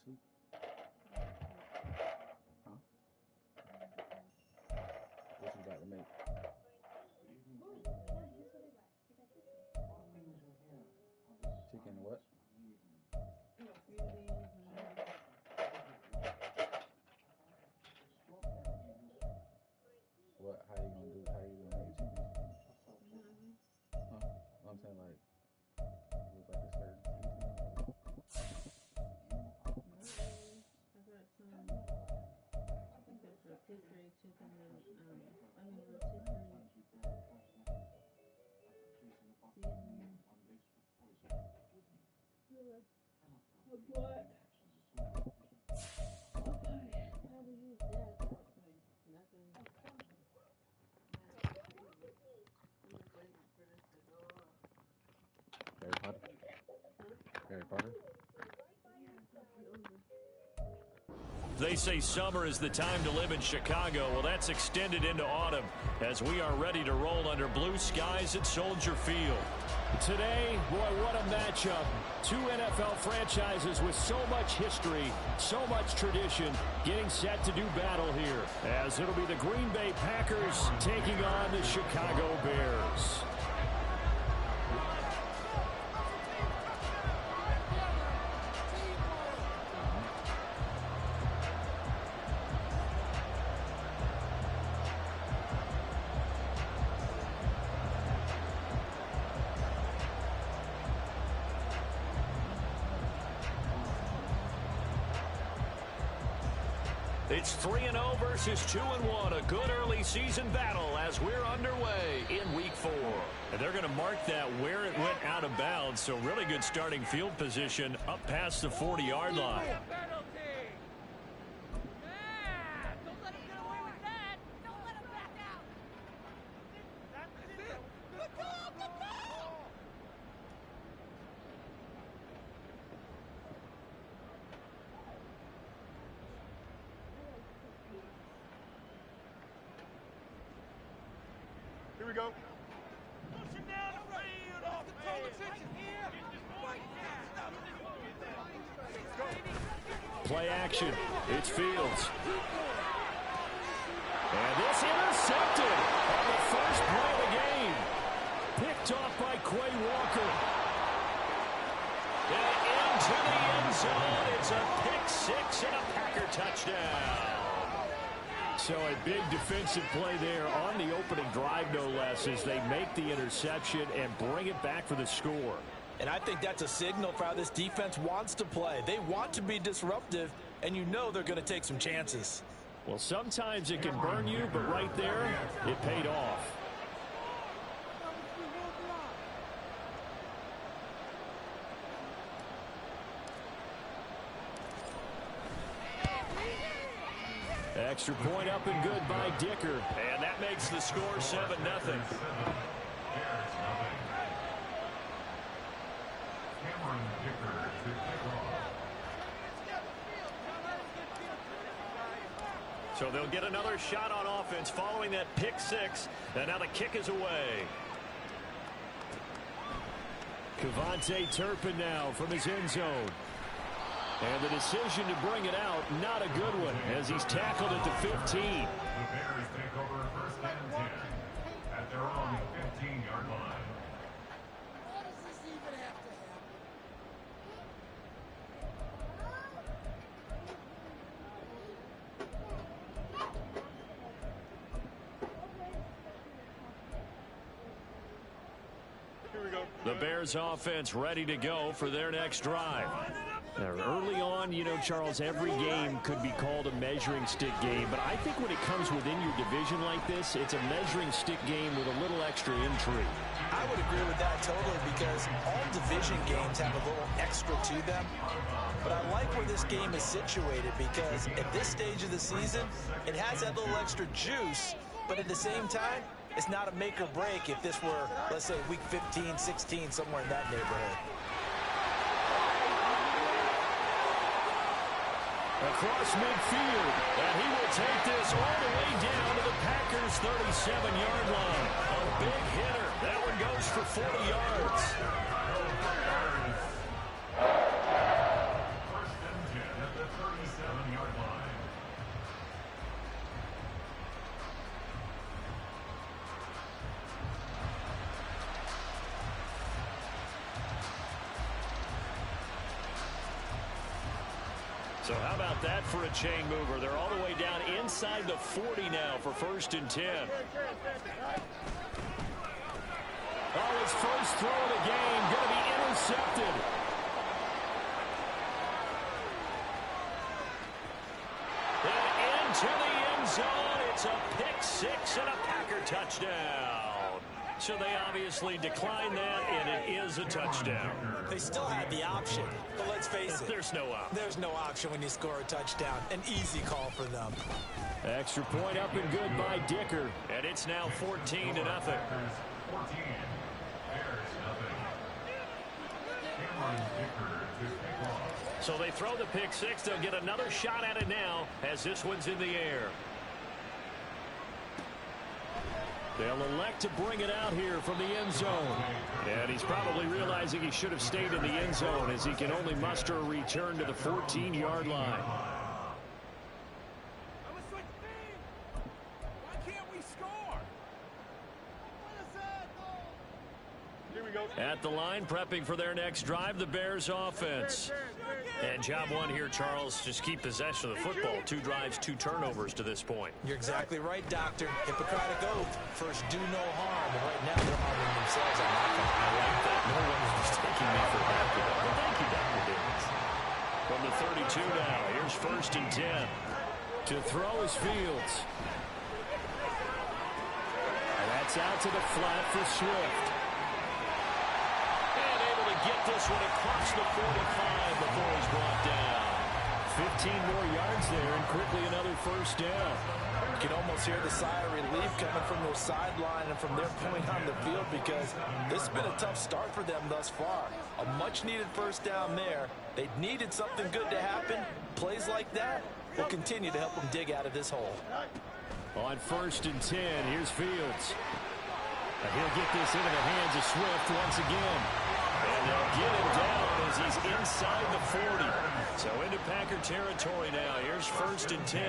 asleep. Huh? What you got to make? Chicken and what? What? How you gonna do? How you gonna make chicken? Huh? I'm saying like, it was like a certain seasoning. I got some rotisserie chicken and rotisserie seasoning. What? Okay, how do you use that? Nothing. Harry Potter? Harry Potter? They say summer is the time to live in Chicago. Well, that's extended into autumn as we are ready to roll under blue skies at Soldier Field. Today, boy, what a matchup. Two NFL franchises with so much history, so much tradition, getting set to do battle here, as it'll be the Green Bay Packers taking on the Chicago Bears. It's 3-0 versus 2-1, a good early season battle as we're underway in Week 4. And they're going to mark that where it went out of bounds, so really good starting field position up past the 40-yard line. Here we go. Pushing down the field. Off the total attention here. Play action. It's Fields. And this intercepted on the first play of the game. Picked off by Quay Walker. And into the end zone. It's a pick six and a Packer touchdown. So a big defensive play there on the opening drive, no less, as they make the interception and bring it back for the score. And I think that's a signal for how this defense wants to play. They want to be disruptive, and you know they're going to take some chances. Well, sometimes it can burn you, but right there, it paid off. Extra point up and good by Dicker. And that makes the score 7-0. So they'll get another shot on offense following that pick six. And now the kick is away. Kevontae Turpin now from his end zone. And the decision to bring it out, not a good one, as he's tackled at the 15. The Bears take over first and 10 at their own 15-yard line. Why does this even have to happen? Here we go. The Bears offense ready to go for their next drive. Now, early on, you know, Charles, every game could be called a measuring stick game, but I think when it comes within your division like this, it's a measuring stick game with a little extra intrigue. I would agree with that totally, because all division games have a little extra to them. But I like where this game is situated, because at this stage of the season, it has that little extra juice, but at the same time, it's not a make or break if this were, let's say, week 15, 16, somewhere in that neighborhood. Across midfield, and he will take this all the way down to the Packers' 37-yard line. A big hitter. That one goes for 40 yards. First and 10 at So how about that for a chain mover? They're all the way down inside the 40 now for 1st and 10. Oh, his first throw of the game going to be intercepted. And into the end zone. It's a pick six and a Packer touchdown. So they obviously declined that, and it is a touchdown. They still had the option, but let's face it. There's no option. There's no option when you score a touchdown. An easy call for them. Extra point up and good by Dicker. And it's now 14-0. 14. Bears nothing. So they throw the pick six. They'll get another shot at it now as this one's in the air. They'll elect to bring it out here from the end zone. And he's probably realizing he should have stayed in the end zone as he can only muster a return to the 14-yard line. Why can't we score? Here we go. At the line, prepping for their next drive, the Bears offense. And job one here, Charles, just keep possession of the football. 2 drives, 2 turnovers to this point. You're exactly right, Doctor. Hippocratic oath. First, do no harm. And right now, they're harming themselves on offense. I like that. No one is mistaking me for that. Well, thank you, Dr. Davis. From the 32 now, here's 1st and 10. To throw is Fields. And that's out to the flat for Swift. And able to get this one across the 45 before he's brought down. 15 more yards there and quickly another 1st down. You can almost hear the sigh of relief coming from their sideline and from their point on the field because this has been a tough start for them thus far. A much-needed 1st down there. They needed something good to happen. Plays like that will continue to help them dig out of this hole. On 1st and 10, here's Fields. And he'll get this into the hands of Swift once again. And they'll get him down as he's inside the 40. So into Packer territory now. Here's 1st and 10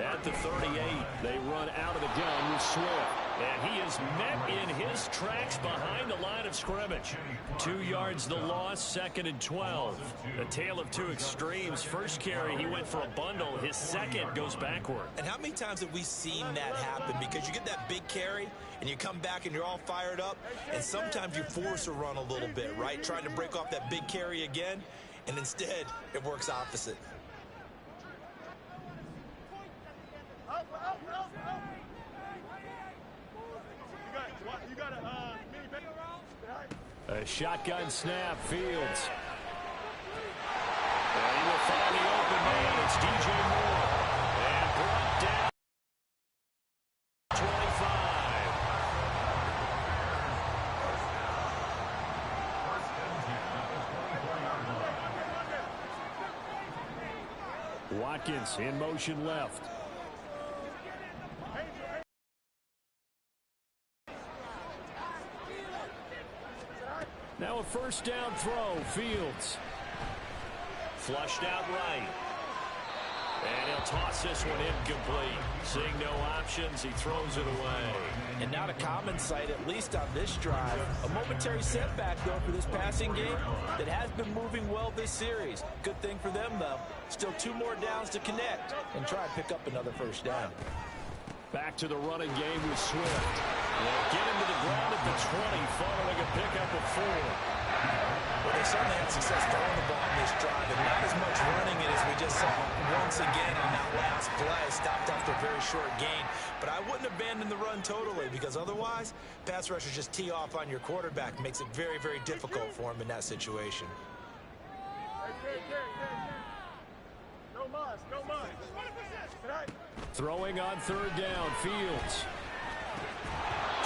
at the 38. They run out of the gun with Swift. And he is met in his tracks behind the line of scrimmage. 2 yards the loss, 2nd and 12. A tale of 2 extremes. First carry, he went for a bundle. His second goes backward. And how many times have we seen that happen? Because you get that big carry, and you come back and you're all fired up, and sometimes you force a run a little bit, right? Trying to break off that big carry again, and instead it works opposite. A shotgun snap, Fields. And he will find the open man. It's DJ Moore. And brought down 25. Watkins in motion left. Now a 1st down throw, Fields. Flushed out right. And he'll toss this one incomplete. Seeing no options, he throws it away. And not a common sight, at least on this drive. A momentary setback, though, for this passing game that has been moving well this series. Good thing for them, though. Still 2 more downs to connect and try and pick up another 1st down. Back to the running game with Swift. They'll get him to the ground at the 20, following a pickup of 4. Well, they certainly had success throwing the ball in this drive, and not as much running it as we just saw once again in that last play. Stopped after a very short gain. But I wouldn't abandon the run totally, because otherwise, pass rushers just tee off on your quarterback. Makes it very, very difficult for him in that situation. No muss, no muss. Throwing on 3rd down, Fields.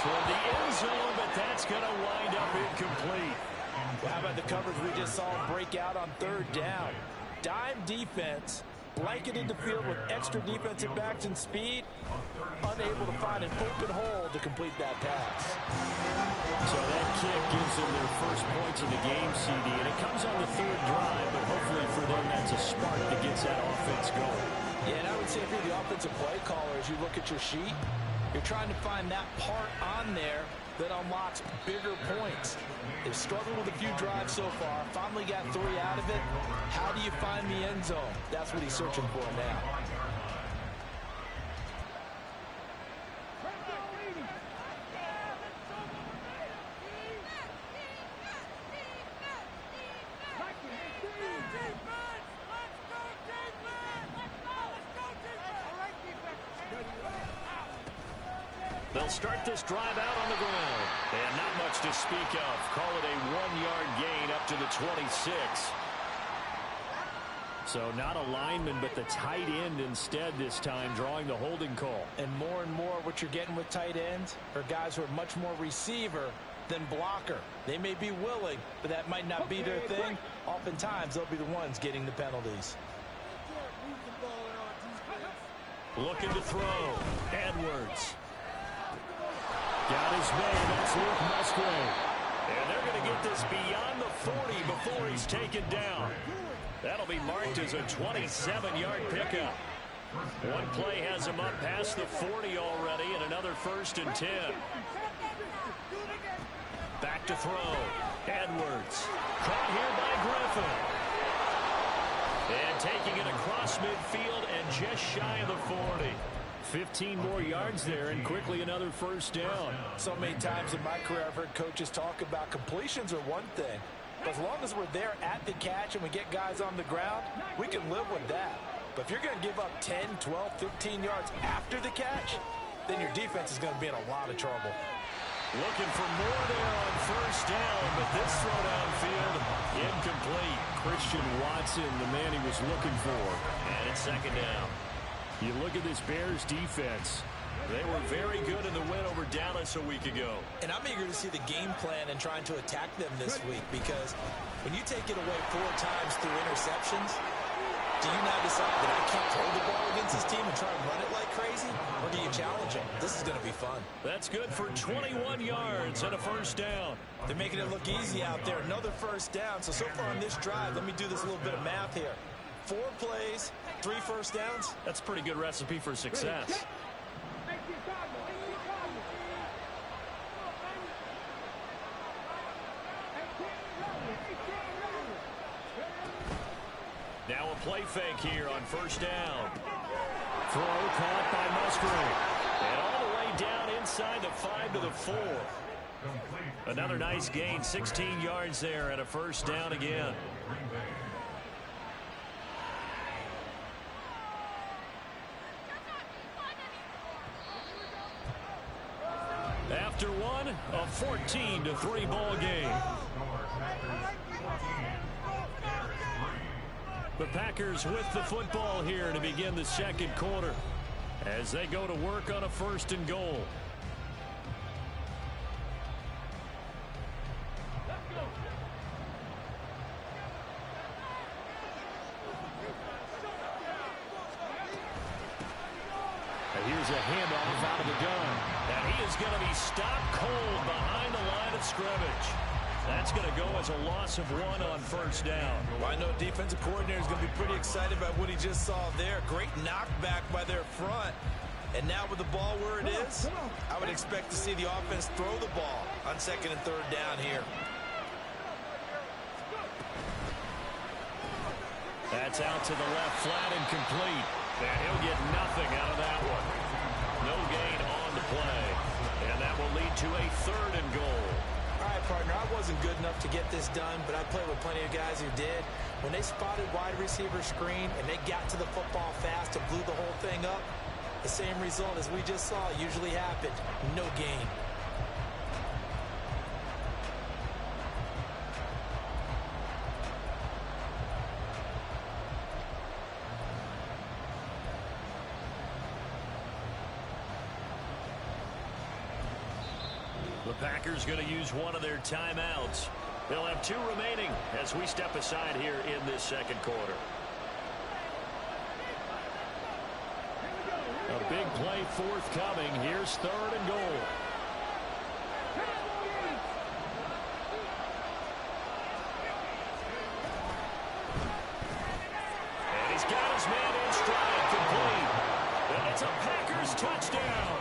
Toward the end zone, but that's going to wind up incomplete. Well, how about the coverage we just saw break out on 3rd down? Dime defense, blanketed the field with extra defensive backs and speed, unable to find an open hole to complete that pass. So that kick gives them their first points of the game, CD, and it comes on the 3rd drive, but hopefully for them that's a spark that gets that offense going. Yeah, and I would say if you're the offensive play caller, as you look at your sheet, you're trying to find that part on there that unlocks bigger points. They've struggled with a few drives so far, finally got 3 out of it. How do you find the end zone? That's what he's searching for now. They'll start this drive out on the ground. And not much to speak of. Call it a 1-yard gain up to the 26. So not a lineman, but the tight end instead this time, drawing the holding call. And more what you're getting with tight ends are guys who are much more receiver than blocker. They may be willing, but that might not be their thing. Oftentimes, they'll be the ones getting the penalties. Looking to throw. Edwards. Got his man. That's Luke Musgrave. And they're going to get this beyond the 40 before he's taken down. That'll be marked as a 27-yard pickup. One play has him up past the 40 already, and another 1st and 10. Back to throw. Edwards. Caught here by Griffin. And taking it across midfield and just shy of the 40. 15 more yards there, and quickly another 1st down. So many times in my career, I've heard coaches talk about completions are one thing. But as long as we're there at the catch and we get guys on the ground, we can live with that. But if you're going to give up 10, 12, 15 yards after the catch, then your defense is going to be in a lot of trouble. Looking for more there on 1st down, but this throw downfield, incomplete. Christian Watson, the man he was looking for. And it's 2nd down. You look at this Bears defense. They were very good in the win over Dallas a week ago. And I'm eager to see the game plan and trying to attack them this week, because when you take it away 4 times through interceptions, do you now decide that I can't throw the ball against this team and try and run it like crazy? Or do you challenge them? This is going to be fun. That's good for 21 yards and a 1st down. They're making it look easy out there. Another 1st down. So far on this drive, let me do this little bit of math here. 4 plays, 3 1st downs. That's a pretty good recipe for success. Now a play fake here on 1st down. Throw caught by Musgrave. And all the way down inside the 5 to the 4. Another nice gain, 16 yards there and a 1st down again. After one, a 14-3 ball game. The Packers with the football here to begin the 2nd quarter as they go to work on a 1st and goal. And here's a handoff out of the gun. And he is going to be stopped cold behind the line of scrimmage. That's going to go as a loss of 1 on 1st down. Well, I know defensive coordinator is going to be pretty excited about what he just saw there. Great knockback by their front. And now with the ball where it is, I would expect to see the offense throw the ball on 2nd and 3rd down here. That's out to the left, flat and complete. And he'll get nothing out of that one. No gain on the play. And that will lead to a 3rd and goal. All right, partner, I wasn't good enough to get this done, but I played with plenty of guys who did. When they spotted wide receiver screen and they got to the football fast and blew the whole thing up, the same result as we just saw usually happened. No gain. The Packers going to use one of their timeouts. They'll have 2 remaining as we step aside here in this 2nd quarter. A big play forthcoming. Here's 3rd and goal. And he's got his man in stride, complete. And it's a Packers touchdown.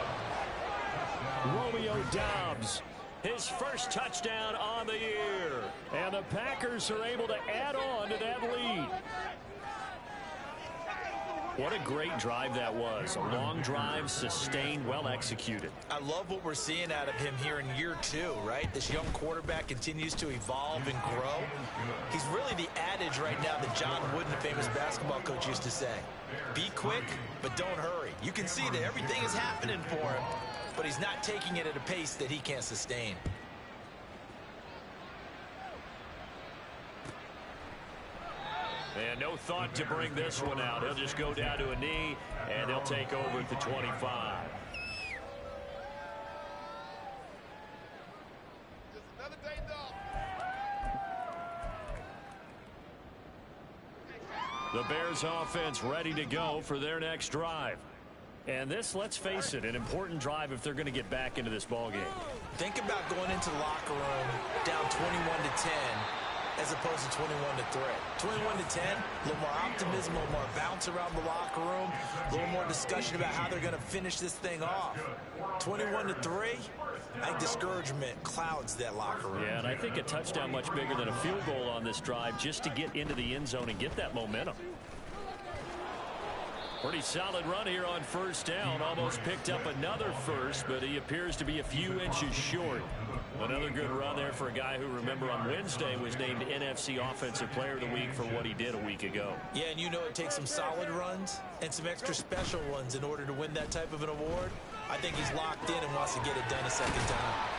Romeo Doubs his first touchdown on the year. And the Packers are able to add on to that lead. What a great drive that was. A long drive, sustained, well executed. I love what we're seeing out of him here in year 2, right? This young quarterback continues to evolve and grow. He's really the adage right now that John Wooden, the famous basketball coach, used to say. Be quick, but don't hurry. You can see that everything is happening for him, but he's not taking it at a pace that he can't sustain. And no thought to bring this one out. He'll just go down to a knee, and they'll take over at the 25. The Bears offense ready to go for their next drive. And this, let's face it, an important drive if they're going to get back into this ballgame. Think about going into the locker room down 21-10. As opposed to 21-3. 21-10, a little more optimism, a little more bounce around the locker room, a little more discussion about how they're going to finish this thing off. 21-3, I think discouragement clouds that locker room. Yeah, and I think a touchdown much bigger than a field goal on this drive just to get into the end zone and get that momentum. Pretty solid run here on first down. Almost picked up another first, but he appears to be a few inches short. Another good run there for a guy who, remember, on Wednesday was named NFC Offensive Player of the Week for what he did a week ago. Yeah, and you know it takes some solid runs and some extra special ones in order to win that type of an award. I think he's locked in and wants to get it done a second time.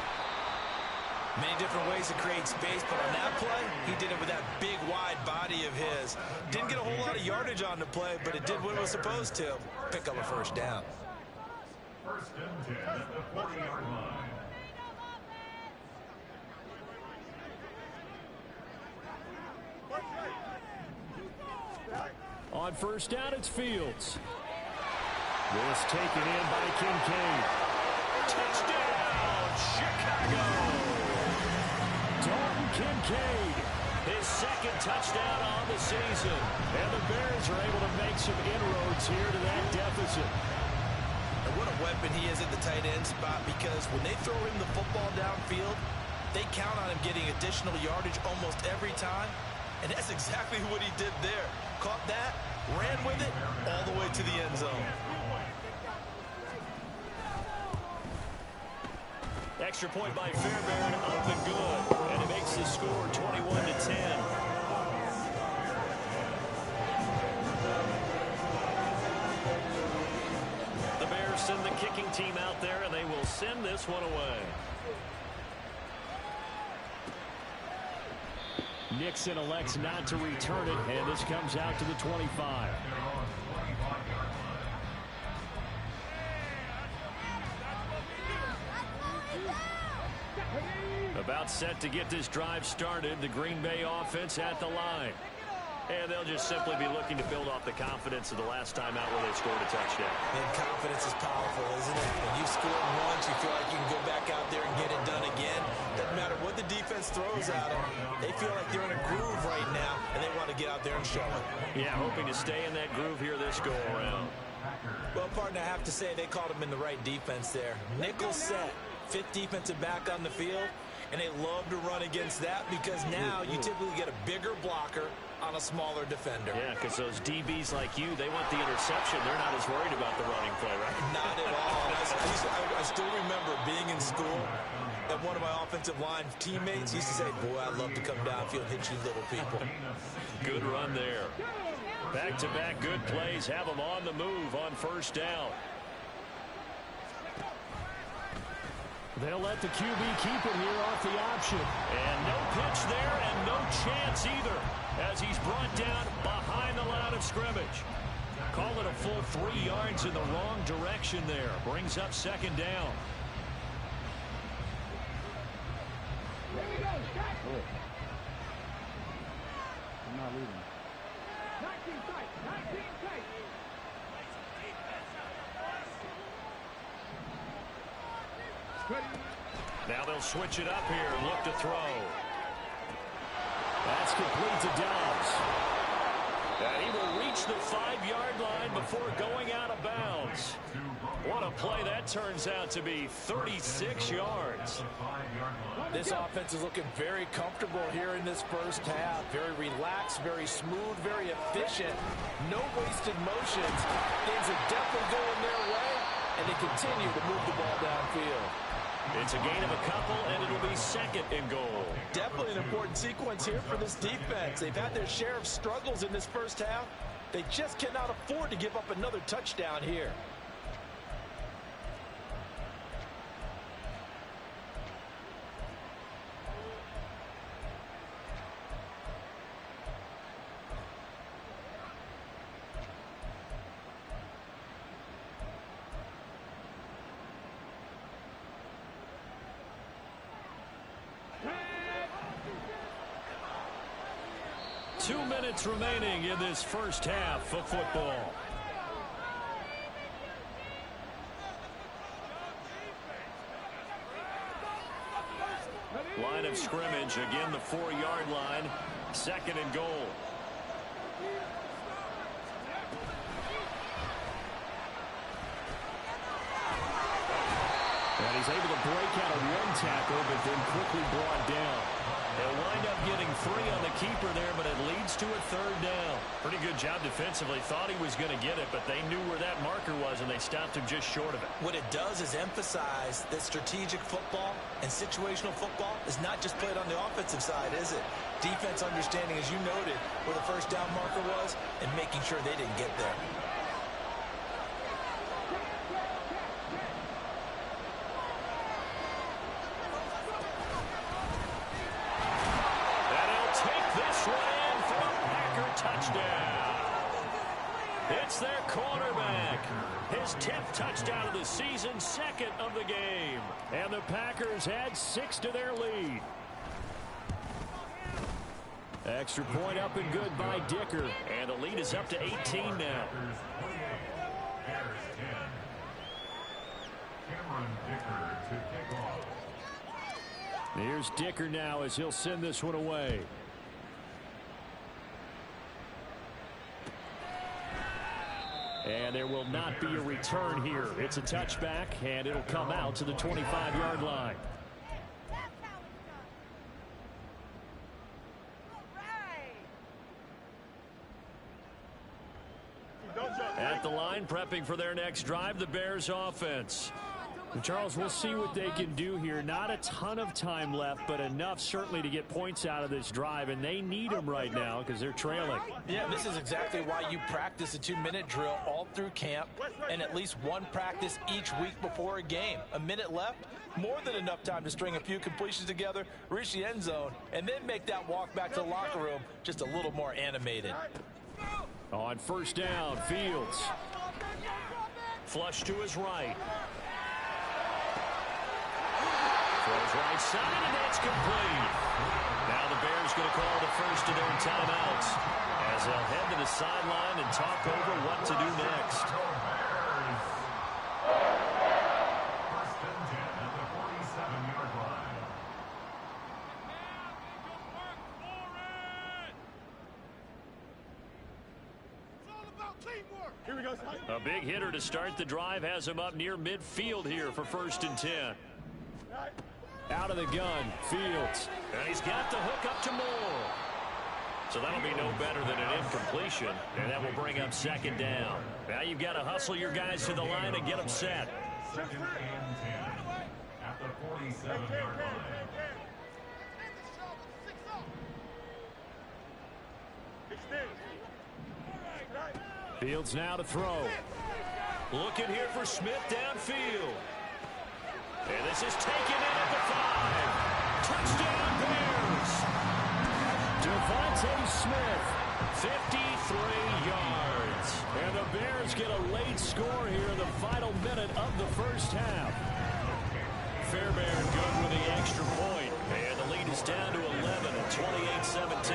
Many different ways to create space, but on that play, he did it with that big, wide body of his. Didn't get a whole lot of yardage on the play, but it did what it was supposed to. Pick up a first down. First and 10 at the 40-yard line. On first down, it's Fields. This taken in by Kincaid. Touchdown, Chicago! Dalton Kincaid, his second touchdown on the season. And the Bears are able to make some inroads here to that deficit. And what a weapon he is at the tight end spot, because when they throw him the football downfield, they count on him getting additional yardage almost every time. And that's exactly what he did there. Caught that, ran with it, all the way to the end zone. Extra point by Fairbairn, up and good. And it makes the score 21-10. The Bears send the kicking team out there, and they will send this one away. Nixon elects not to return it, and this comes out to the 25. About set to get this drive started, the Green Bay offense at the line. And they'll just simply be looking to build off the confidence of the last time out where they scored a touchdown. And confidence is powerful, isn't it? When you score once, you feel like you can go back out there and get it done again. Doesn't matter what the defense throws at them. They feel like they're in a groove right now, and they want to get out there and show it. Yeah, hoping to stay in that groove here this go-around. Well, partner, I have to say they called him in the right defense there. Nickel set, fifth defensive back on the field, and they love to run against that because now you typically get a bigger blocker on a smaller defender. Yeah, because those DBs like you, they want the interception. They're not as worried about the running play, right? Not at all. I still remember being in school, and one of my offensive line teammates used to say, boy, I'd love to come downfield and hit you little people. Good run there. Back-to-back good plays have them on the move on first down. They'll let the QB keep it here off the option. And no pitch there and no chance either as he's brought down behind the line of scrimmage. Call it a full 3 yards in the wrong direction there. Brings up second down. I'm not leaving. Now they'll switch it up here and look to throw. That's complete to Dobbs. And he will reach the 5-yard line before going out of bounds. What a play that turns out to be, 36 yards. This offense is looking very comfortable here in this first half. Very relaxed, very smooth, very efficient. No wasted motions. Things are definitely going their way, and they continue to move the ball downfield. It's a gain of a couple, and it'll be second and goal. Definitely an important sequence here for this defense. They've had their share of struggles in this first half. They just cannot afford to give up another touchdown here. Two minutes remaining in this first half of football. Line of scrimmage, again the 4-yard line, second and goal. And he's able to break out of one tackle, but then quickly brought down. They'll wind up getting 3 on the keeper there, but it leads to a third down. Pretty good job defensively. Thought he was going to get it, but they knew where that marker was, and they stopped him just short of it. What it does is emphasize that strategic football and situational football is not just played on the offensive side, is it? Defense understanding, as you noted, where the first down marker was and making sure they didn't get there. It's their quarterback. His 10th touchdown of the season, second of the game. And the Packers add 6 to their lead. Extra point up and good by Dicker. And the lead is up to 18 now. Here's Dicker now as he'll send this one away. And there will not be a return here. It's a touchback, and it'll come out to the 25-yard line. At the line, prepping for their next drive, the Bears offense. And Charles, we'll see what they can do here. Not a ton of time left, but enough certainly to get points out of this drive, and they need them right now because they're trailing. Yeah, this is exactly why you practice a 2-minute drill all through camp and at least one practice each week before a game. A minute left, more than enough time to string a few completions together, reach the end zone, and then make that walk back to the locker room just a little more animated. On first down, Fields. Flush to his right. Throws right side, and that's complete. Now the Bears going to call the first of their timeouts as they'll head to the sideline and talk over what to do next. First and 10 at the 47-yard line. It's all about teamwork. Here we go, son. A big hitter to start the drive has him up near midfield here for first and 10. Out of the gun, Fields. And he's got the hook up to Moore. So that'll be no better than an incompletion, and that will bring up second down. Now you've got to hustle your guys to the line and get them set. Second and 10 at the 47-yard line. Fields now to throw. Looking here for Smith downfield. And this is taken in at the 5. Touchdown Bears. Devontae Smith, 53 yards. And the Bears get a late score here in the final minute of the first half. Fairbairn good with the extra point. And the lead is down to 11 at 28-17.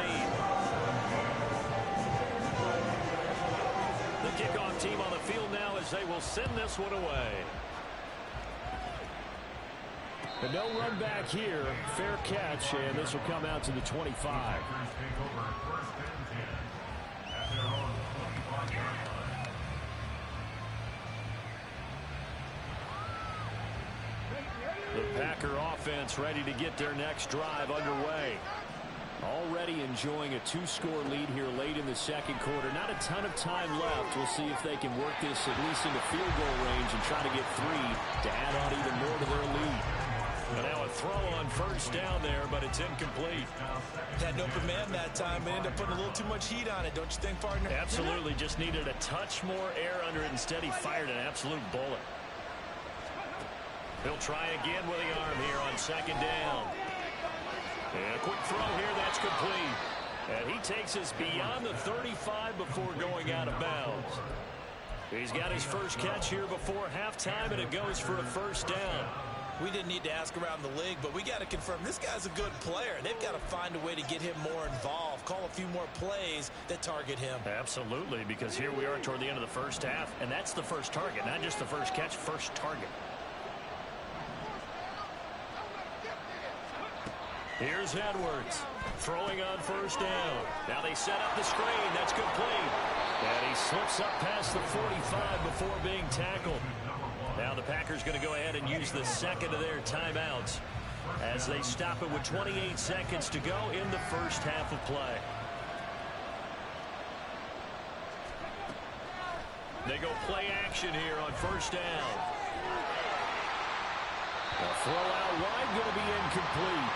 The kickoff team on the field now as they will send this one away. And no run back here. Fair catch, and this will come out to the 25. defense ready to get their next drive underway. Already enjoying a 2-score lead here late in the second quarter. Not a ton of time left. We'll see if they can work this at least into field goal range and try to get 3 to add on even more to their lead. And now a throw on first down there, but it's incomplete. Had an open man that time, but ended up putting a little too much heat on it, don't you think, partner? Absolutely. Just needed a touch more air under it. Instead, he fired an absolute bullet. He'll try again with the arm here on second down. And a quick throw here, that's complete. And he takes us beyond the 35 before going out of bounds. He's got his first catch here before halftime, and it goes for a first down. We didn't need to ask around the league, but we got to confirm this guy's a good player. They've got to find a way to get him more involved, call a few more plays that target him. Absolutely, because here we are toward the end of the first half, and that's the first target, not just the first catch, first target. Here's Edwards throwing on first down. Now they set up the screen. That's complete. And he slips up past the 45 before being tackled. Now the Packers going to go ahead and use the second of their timeouts as they stop it with 28 seconds to go in the first half of play. They go play action here on first down. A throw out wide going to be incomplete.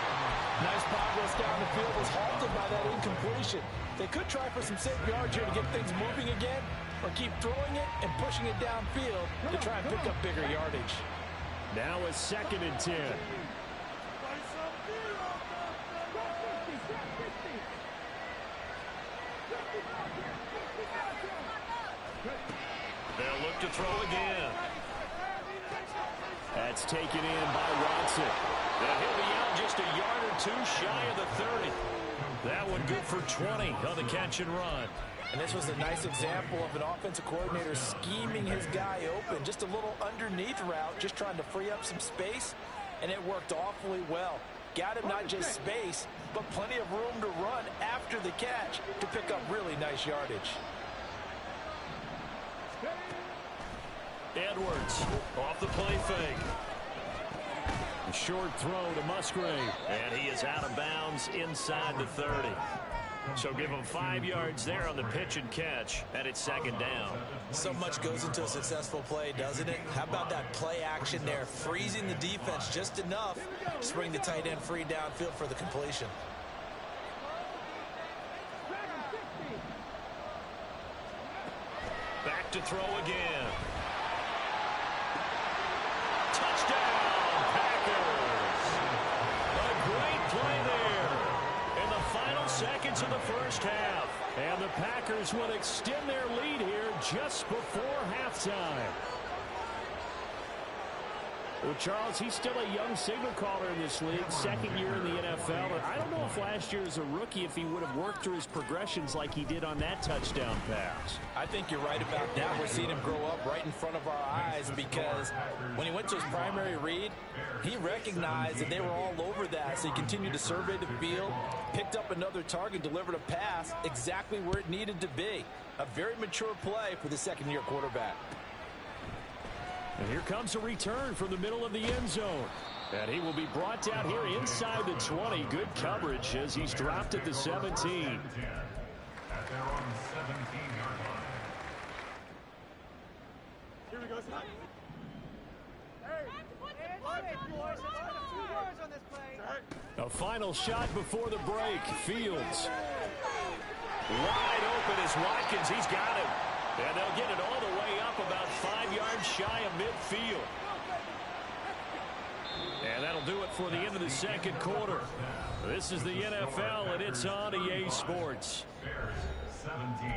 Nice progress down the field was halted by that incompletion. They could try for some safe yards here to get things moving again, or keep throwing it and pushing it downfield to try and pick up bigger yardage. Now a 2nd and 10. They'll look to throw again. That's taken in by Watson. And he'll be out just a yard or 2 shy of the 30. That one good for 20 on the catch and run. And this was a nice example of an offensive coordinator scheming his guy open. Just a little underneath route, just trying to free up some space, and it worked awfully well. Got him not just space, but plenty of room to run after the catch to pick up really nice yardage. Edwards off the play fake. A short throw to Musgrave. And he is out of bounds inside the 30. So give him 5 yards there on the pitch and catch, and it's second down. So much goes into a successful play, doesn't it? How about that play action there, freezing the defense just enough to bring the tight end free downfield for the completion. Back to throw again. Touchdown, Packers! A great play there in the final seconds of the first half. And the Packers will extend their lead here just before halftime. Well, Charles, he's still a young signal caller in this league, 2nd year in the NFL. And I don't know if last year as a rookie, if he would have worked through his progressions like he did on that touchdown pass. I think you're right about that. We're seeing him grow up right in front of our eyes, because when he went to his primary read, he recognized that they were all over that. So he continued to survey the field, picked up another target, delivered a pass exactly where it needed to be. A very mature play for the 2nd-year quarterback. And here comes a return from the middle of the end zone. And he will be brought down here inside the 20. Good coverage as he's dropped at the 17. At their own 17-yard line. Here we go. A final shot before the break. Fields. Wide open is Watkins. He's got him. And they'll get it all the way up about 5 yards shy of midfield. And that'll do it for the end of the second quarter. This is the NFL, and it's on EA Sports. Bears 17.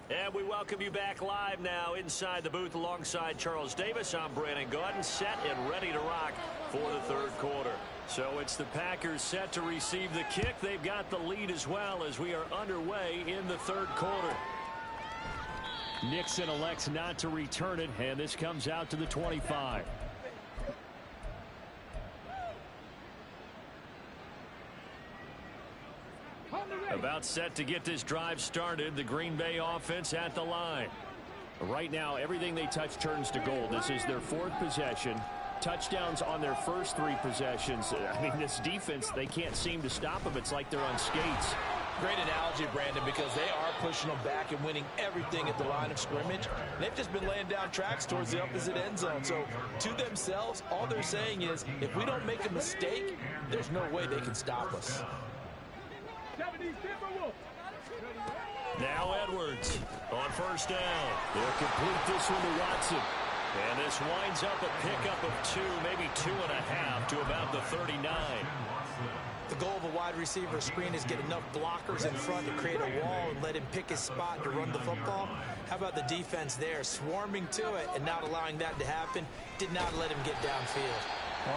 And we welcome you back live now inside the booth alongside Charles Davis. I'm Brandon Gordon, set and ready to rock for the third quarter. So it's the Packers set to receive the kick. They've got the lead as well as we are underway in the third quarter. Nixon elects not to return it, and this comes out to the 25. About set to get this drive started. The Green Bay offense at the line. Right now, everything they touch turns to gold. This is their 4th possession. Touchdowns on their first 3 possessions. I mean, this defense, they can't seem to stop them. It's like they're on skates. Great analogy, Brandon, because they are pushing them back and winning everything at the line of scrimmage. They've just been laying down tracks towards the opposite end zone. So to themselves, all they're saying is, if we don't make a mistake, there's no way they can stop us. Now Edwards on first down. They'll complete this one to Watson. And this winds up a pickup of 2, maybe 2.5 to about the 39. The goal of a wide receiver screen is get enough blockers in front to create a wall and let him pick his spot to run the football. How about the defense there, swarming to it and not allowing that to happen? Did not let him get downfield.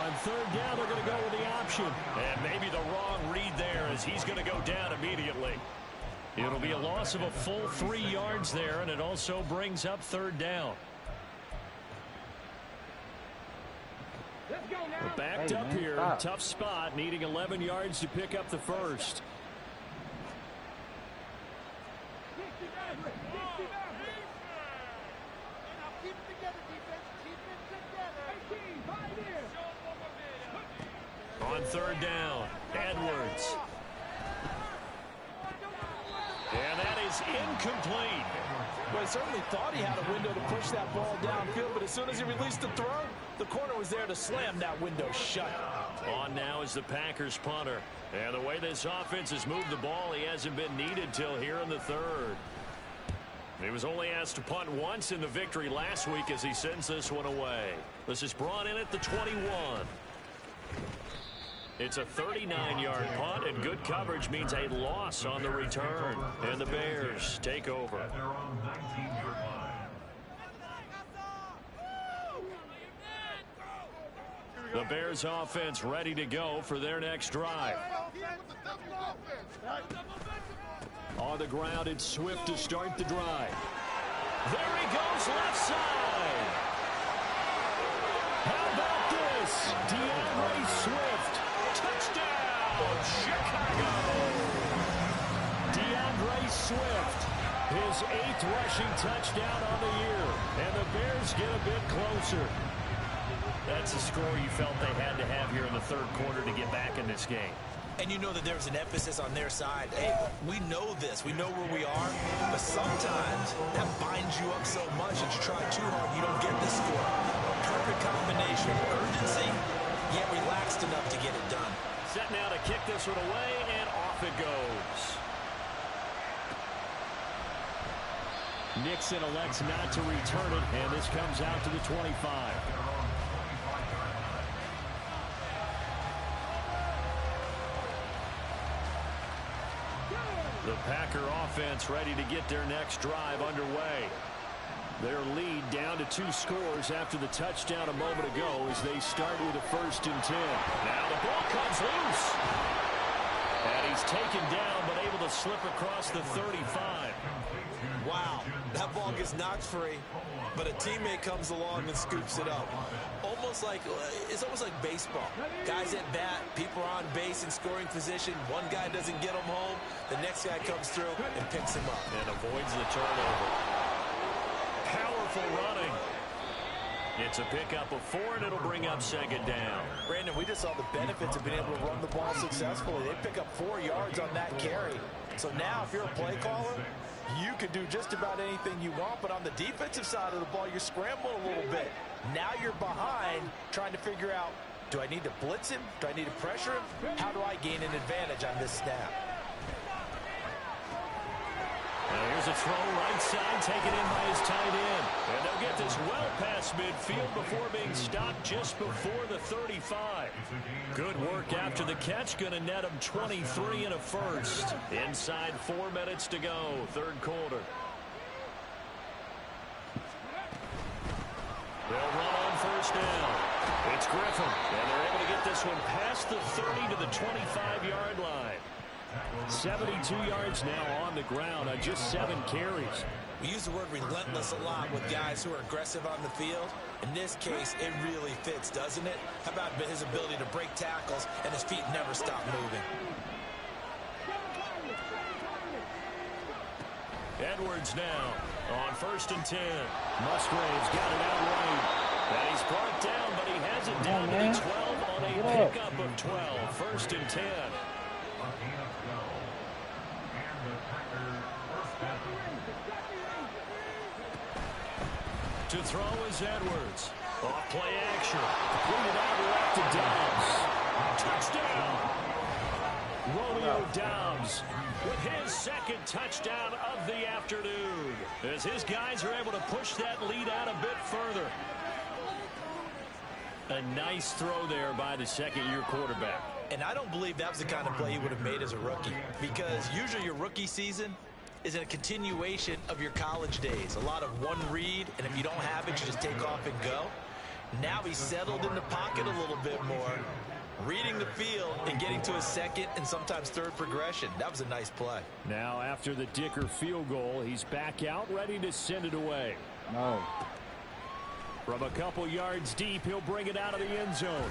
On third down, they're going to go with the option. And maybe the wrong read there as he's going to go down immediately. It'll be a loss of a full 3 yards there, and it also brings up third down. Backed up here, tough spot, needing 11 yards to pick up the first. On third down, Edwards. And that is incomplete. Well, he certainly thought he had a window to push that ball downfield, but as soon as he released the throw, the corner was there to slam that window shut. On now is the Packers punter. And the way this offense has moved the ball, he hasn't been needed till here in the third. He was only asked to punt once in the victory last week as he sends this one away. This is brought in at the 21. It's a 39-yard punt, and good coverage means a loss on the return. And the Bears take over. The Bears offense ready to go for their next drive. On the ground, it's Swift to start the drive. There he goes, left side. How about this? DeAndre Swift. Touchdown, Chicago! DeAndre Swift, his 8th rushing touchdown on the year. And the Bears get a bit closer. That's a score you felt they had to have here in the third quarter to get back in this game. And you know that there's an emphasis on their side. Hey, we know this. We know where we are. But sometimes that binds you up so much that you try too hard, you don't get the score. Perfect combination of urgency, yet relaxed enough to get it done. Set now to kick this one away, and off it goes. Nixon elects not to return it, and this comes out to the 25. The Packer offense ready to get their next drive underway. Their lead down to 2 scores after the touchdown a moment ago as they start with a 1st and 10. Now the ball comes loose. And he's taken down but able to slip across the 35. Wow, that ball gets knocked free, but a teammate comes along and scoops it up. It's almost like baseball. Guys at bat, people are on base in scoring position. One guy doesn't get him home. The next guy comes through and picks him up. And avoids the turnover. Powerful running. It's a pickup of 4, and it'll bring up 2nd down. Brandon, we just saw the benefits of being able to run the ball successfully. They pick up 4 yards on that carry. So now if you're a play caller, you can do just about anything you want, but on the defensive side of the ball, you're scrambling a little bit. Now you're behind trying to figure out, do I need to blitz him? Do I need to pressure him? How do I gain an advantage on this snap? And here's a throw right side, taken in by his tight end. And they'll get this well past midfield before being stopped just before the 35. Good work after the catch, going to net him 23 and a first. Inside 4 minutes to go, third quarter. They'll run on first down. It's Griffin, and they're able to get this one past the 30 to the 25-yard line. 72 yards now on the ground on just 7 carries. We use the word relentless a lot with guys who are aggressive on the field. In this case, it really fits, doesn't it? How about his ability to break tackles and his feet never stop moving? Edwards now on 1st and 10. Musgrave's got it outright. And he's brought down, but he has it down to the 12 on a pickup of 12. 1st and 10. To throw is Edwards. Off play action. Completed out left to Dobbs. Touchdown. Romeo Dobbs with his second touchdown of the afternoon, as his guys are able to push that lead out a bit further. A nice throw there by the second-year quarterback. And I don't believe that was the kind of play he would have made as a rookie, because usually your rookie season is in a continuation of your college days. A lot of one read, and if you don't have it, you just take off and go. Now he's settled in the pocket a little bit more, reading the field and getting to a second and sometimes third progression. That was a nice play. Now after the Dicker field goal, he's back out ready to send it away. No. From a couple yards deep, he'll bring it out of the end zone.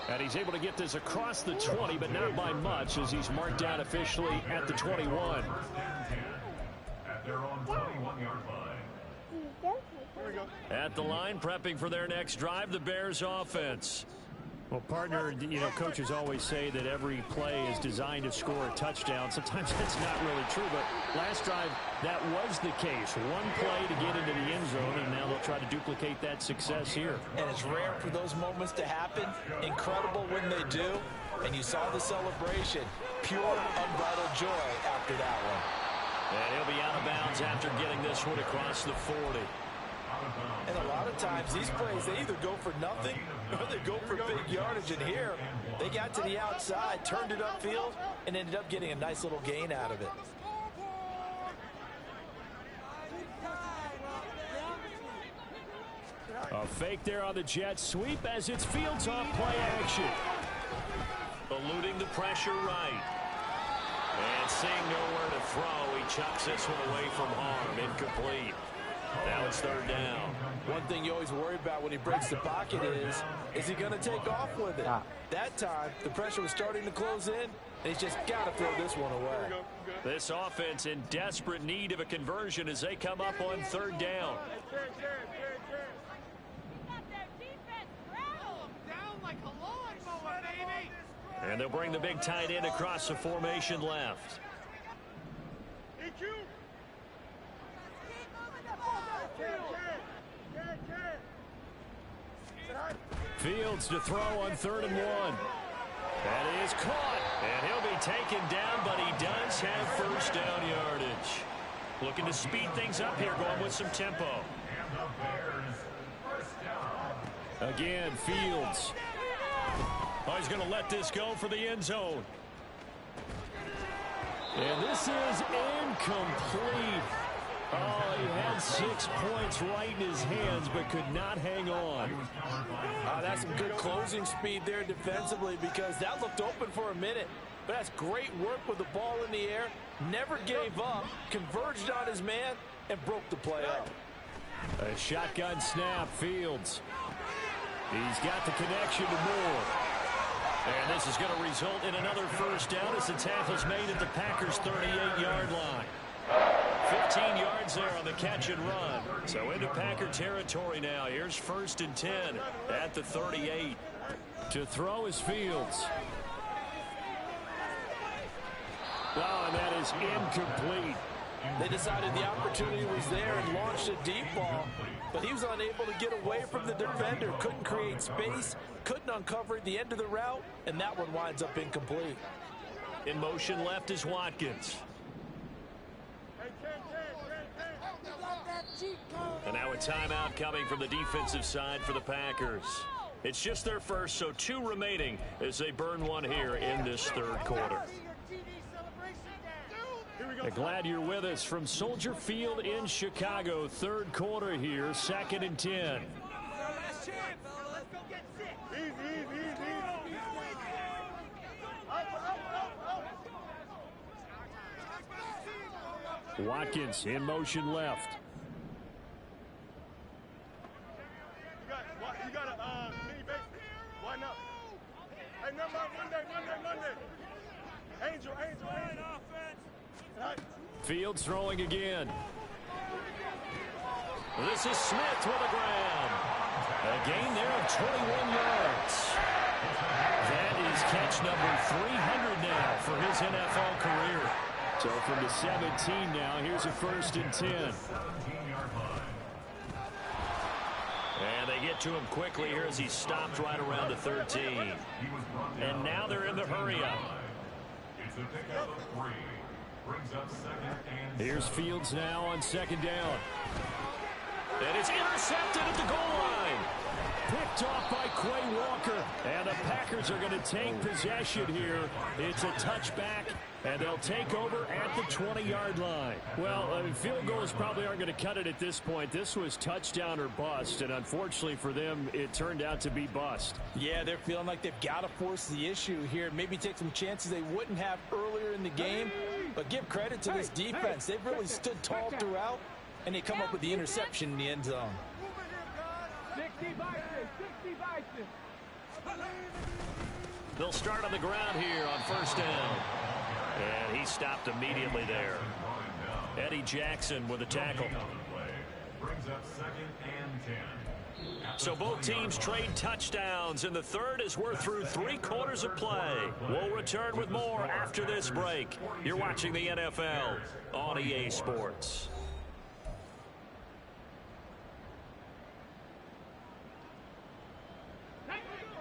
And he's able to get this across the 20, but not by much, as he's marked down officially at the 21. At their own 21-yard line. At the line, prepping for their next drive, the Bears offense. Well, partner, you know, coaches always say that every play is designed to score a touchdown. Sometimes that's not really true, but last drive, that was the case. One play to get into the end zone, and now they'll try to duplicate that success here. And it's rare for those moments to happen. Incredible when they do. And you saw the celebration. Pure, unbridled joy after that one. And he'll be out of bounds after getting this one across the 40. And a lot of times these plays, they either go for nothing or they go for big yardage. And here, they got to the outside, turned it upfield, and ended up getting a nice little gain out of it. A fake there on the jet sweep as it's Fields off play action. Eluding the pressure right. And seeing nowhere to throw, he chucks this one away from harm. Incomplete. Now it's third down. One thing you always worry about when he breaks the pocket is he going to take off with it? That time, the pressure was starting to close in, and he's just got to throw this one away. This offense in desperate need of a conversion as they come up on third down. And they'll bring the big tight end across the formation left. Fields to throw on 3rd and 1. That is caught, and he'll be taken down, but he does have first down yardage. Looking to speed things up here, going with some tempo. Again, Fields. Oh, he's going to let this go for the end zone. And this is incomplete. Oh, he had 6 points right in his hands, but could not hang on. That's some good closing speed there defensively, because that looked open for a minute. But that's great work with the ball in the air. Never gave up, converged on his man, and broke the play up. A shotgun snap, Fields. He's got the connection to Moore. And this is going to result in another first down as the tackle's made at the Packers' 38-yard line. 15 yards there on the catch and run. So into Packer territory now. Here's 1st and 10 at the 38. To throw is Fields. Oh, and that is incomplete. They decided the opportunity was there and launched a deep ball, but he was unable to get away from the defender, couldn't create space, couldn't uncover the end of the route, and that one winds up incomplete. In motion left is Watkins. And now a timeout coming from the defensive side for the Packers. It's just their first, so 2 remaining as they burn one here in this third quarter. Glad you're with us from Soldier Field in Chicago. Third quarter here, 2nd and 10. Watkins in motion left. You got a mini base. Why not? Hey, Monday. Angel. Fields throwing again. This is Smith with a grab. A gain there of 21 yards. That is catch number 300 now for his NFL career. So from the 17 now, here's a 1st and 10. And they get to him quickly here as he stopped right around the 13. And now they're in the hurry-up. It's a pickup of 3. Brings up 2nd and 7. Here's Fields now on 2nd down. And it's intercepted at the goal line. Picked off by Quay Walker. And the Packers are going to take possession here. It's a touchback, and they'll take over at the 20-yard line. Well, field goals probably aren't going to cut it at this point. This was touchdown or bust, and unfortunately for them, it turned out to be bust. Yeah, they're feeling like they've got to force the issue here. Maybe take some chances they wouldn't have earlier in the game. But give credit to this defense. They've really stood tall throughout, and they come up with the interception in the end zone. 60 Vikings. They'll start on the ground here on 1st down. And he stopped immediately there. Eddie Jackson with a tackle. Brings up 2nd and 10. So both teams trade touchdowns in the third as we're through 3 quarters of play. We'll return with more after this break. You're watching the NFL on EA Sports.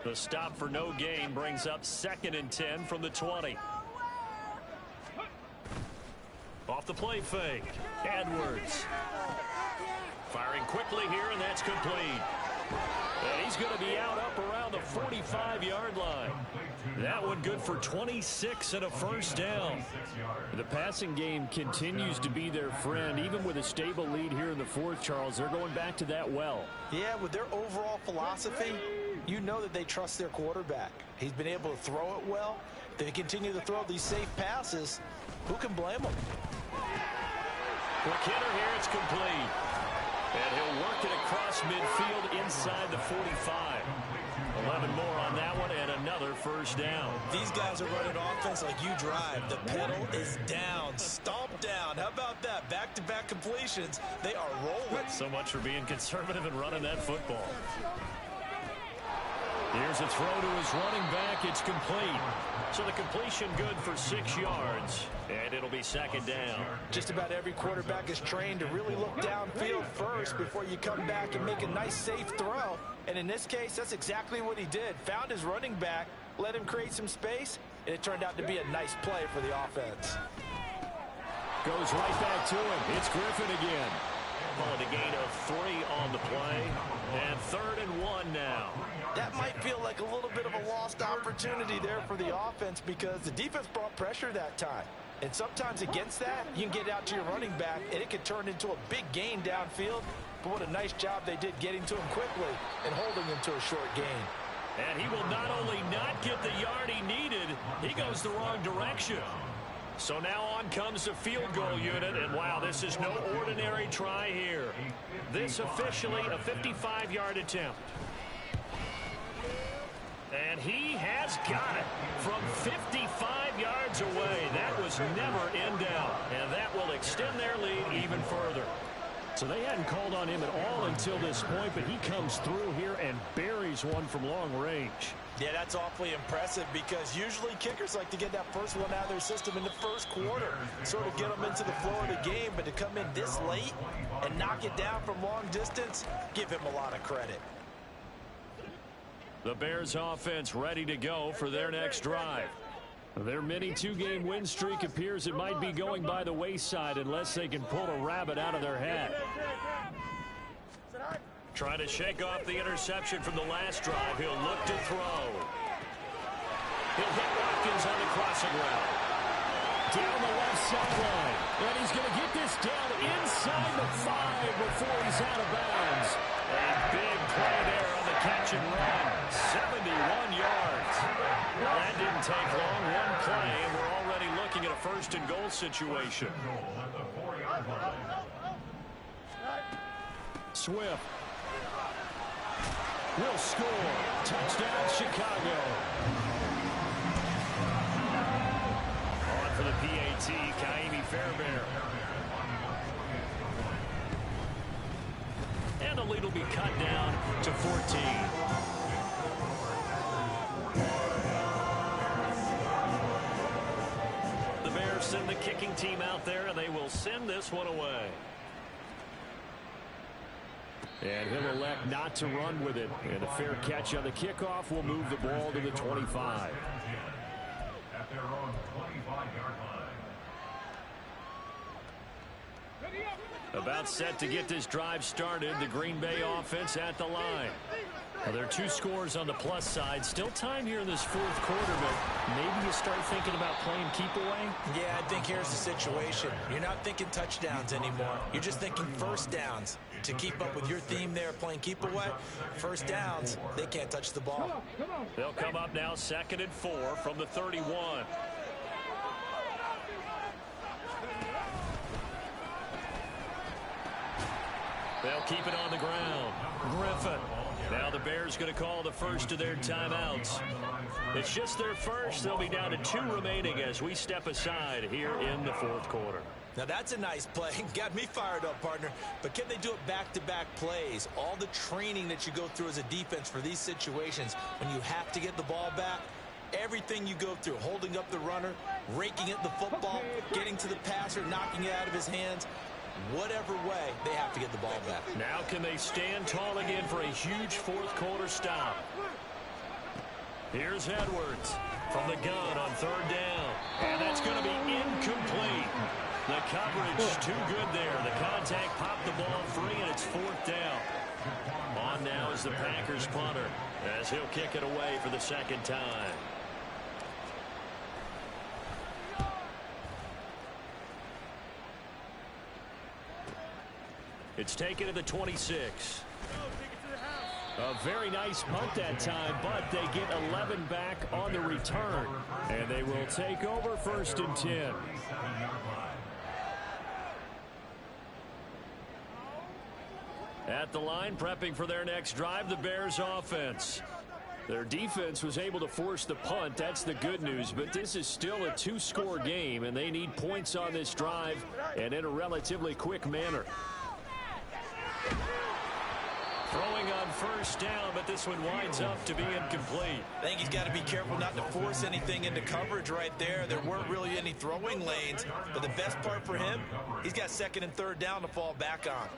The stop for no gain brings up 2nd and 10 from the 20. Off the play fake. Edwards. Firing quickly here, and that's complete. And he's going to be out up around the 45-yard line. That one good for 26 and a 1st down. The passing game continues to be their friend. Even with a stable lead here in the 4th, Charles, they're going back to that well. Yeah, with their overall philosophy, you know that they trust their quarterback. He's been able to throw it well. They continue to throw these safe passes. Who can blame them? Quick hitter here, it's complete. And he'll work it across midfield inside the 45. 11 more on that one, and another 1st down. These guys are running offense like you drive. The pedal is down, stomp down. How about that? Back-to-back completions. They are rolling. So much for being conservative and running that football. Here's a throw to his running back. It's complete. So the completion good for 6 yards, and it'll be 2nd down. Just about every quarterback is trained to really look downfield first before you come back and make a nice, safe throw. And in this case, that's exactly what he did. Found his running back, let him create some space, and it turned out to be a nice play for the offense. Goes right back to him. It's Griffin again. Calling a gain of 3 on the play, and 3rd and 1 now. That might feel like a little bit of a lost opportunity there for the offense because the defense brought pressure that time. And sometimes against that, you can get out to your running back, and it could turn into a big gain downfield. But what a nice job they did getting to him quickly and holding him to a short gain. And he will not only not get the yard he needed, he goes the wrong direction. So now on comes the field goal unit, and wow, this is no ordinary try here. This officially a 55-yard attempt. And he has got it from 55 yards away. That was never in doubt, and that will extend their lead even further. So they hadn't called on him at all until this point, but he comes through here and buries one from long range. Yeah, that's awfully impressive because usually kickers like to get that first one out of their system in the 1st quarter, sort of get them into the flow of the game, but to come in this late and knock it down from long distance, give him a lot of credit. The Bears offense ready to go for their next drive. Their mini 2-game win streak appears it might be going by the wayside unless they can pull a rabbit out of their hat. Trying to shake off the interception from the last drive. He'll look to throw. He'll hit Watkins on the crossing route. Down the left sideline. And he's going to get this down inside the 5 before he's out of bounds. A big play there on the catch and run. 71 yards. Well, that didn't take long. One play, and we're already looking at a 1st and goal situation. Swift will score. Touchdown, Chicago. On for the PAT, Kaimi lead will be cut down to 14. The Bears send the kicking team out there, and they will send this one away. And he'll elect not to run with it. And a fair catch on the kickoff will move the ball to the 25. At their own 25-yard line. About set to get this drive started, the Green Bay offense at the line. Well, there are 2 scores on the plus side. Still time here in this fourth quarter, but maybe you start thinking about playing keep away? Yeah, I think here's the situation. You're not thinking touchdowns anymore. You're just thinking first downs. To keep up with your theme there, playing keep away, first downs, they can't touch the ball. They'll come up now 2nd and 4 from the 31. They'll keep it on the ground. Griffin. Now the Bears going to call the first of their timeouts. It's just their first. They'll be down to 2 remaining as we step aside here in the fourth quarter. Now that's a nice play. Got me fired up, partner. But can they do it back-to-back plays? All the training that you go through as a defense for these situations, when you have to get the ball back, everything you go through, holding up the runner, raking at the football, getting to the passer, knocking it out of his hands, whatever way, they have to get the ball back. Now can they stand tall again for a huge fourth quarter stop? Here's Edwards from the gun on 3rd down. And that's going to be incomplete. The coverage too good there. The contact popped the ball free, and it's 4th down. On now is the Packers punter as he'll kick it away for the 2nd time. It's taken to the 26. A very nice punt that time, but they get 11 back on the return. And they will take over 1st and 10. At the line, prepping for their next drive, the Bears offense. Their defense was able to force the punt. That's the good news, but this is still a 2-score game, and they need points on this drive and in a relatively quick manner. Throwing on 1st down, but this one winds up to be incomplete. I think he's got to be careful not to force anything into coverage right there. There weren't really any throwing lanes, but the best part for him, he's got 2nd and 3rd down to fall back on.